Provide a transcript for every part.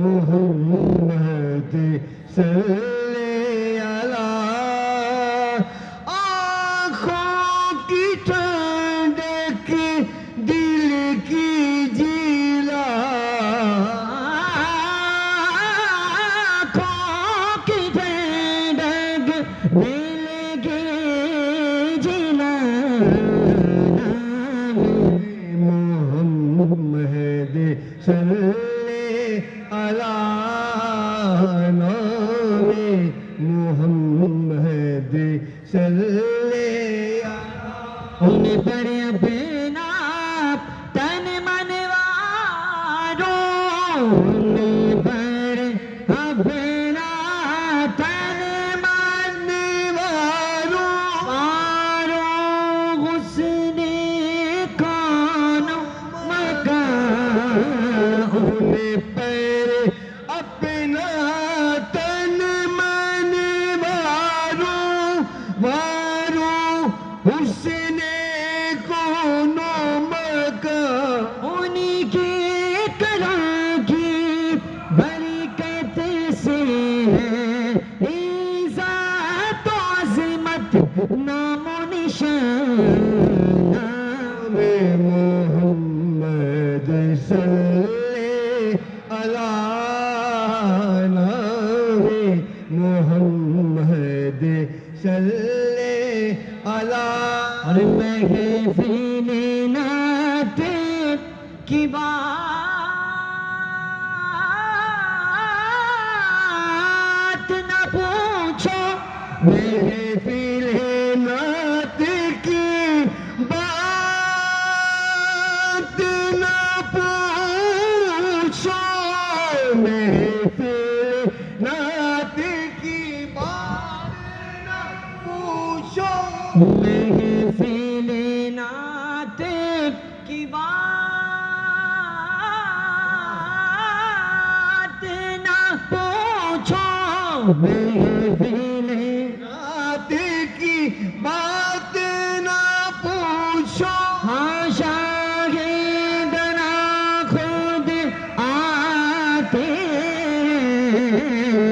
محمد صلی علی آنکھوں کی ٹھنڈک دل کی جلا آنکھوں کی ٹھنڈک دل کی جلا محمد صلی علی نام محمد صلی ان پر اپنا تن من وارو ان پر اپنا تن من وارو حسن کون مکان ان پر اپنا تن من وارو حسن کون مکان انہی کی کلام کی برکت سے عزت و عظمت نام و نشان محمد صلی علی نام محمد صلی علی اور محفل نعت کی بات نہ پوچھو محفل نعت کی بات نہ پوچھو محفل نعت کی بات نہ پوچھو محفل نعت کی بات نہ پوچھو محفل نعت کی بات نہ پوچھو ہاں شاہدنا خود آتے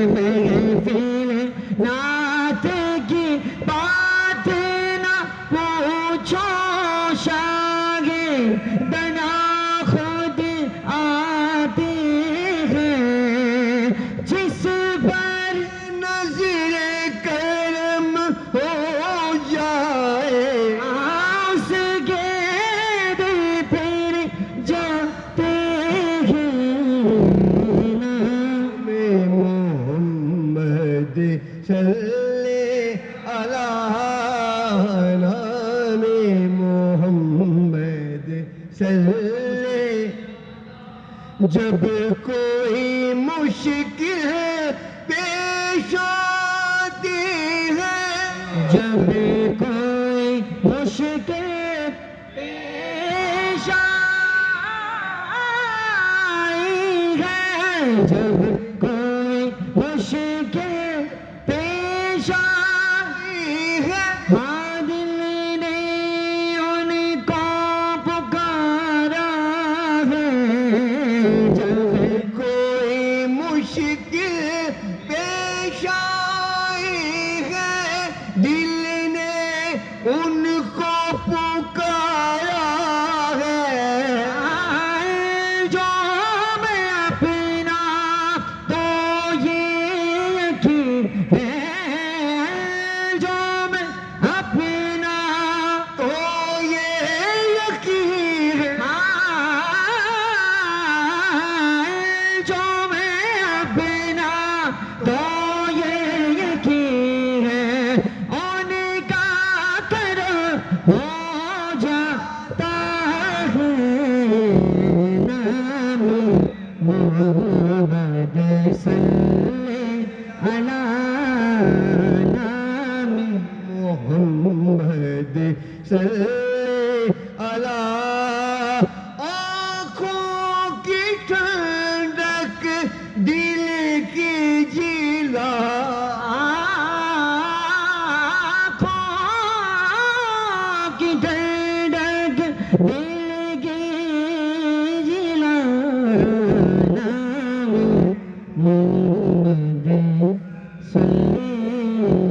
محفل نعت کی بات نہ پوچھو شاہدنا خود آتے ہیں جس پر نظر کرم ہو جائے آس گرد پھر جاتے ہیں محمد صلی علی نام محمد صلی جب کوئی مشکل پیش آتی ہے جب کوئی مشکل پیش آئی ہے جب کوئی مشکل پیش آئی ہے ہاں دل نے ان کو پکارا ہے جب کوئی مشکل پیش آئی ہے دل نے ان کو پکارا ہے جو میں اپنا تو یہ یقین ہے جو میں اپنا تو یہ یقین ہے جو میں اپنا تو یہ یقین ہے ان کا کرم ہو جاتا ہے نام محمد صلی علی نام محمد صلی علی آنکھوں کی ٹھنڈک دل کی جلا آنکھوں کی ٹھنڈک دل کی جلا نام محمد صلی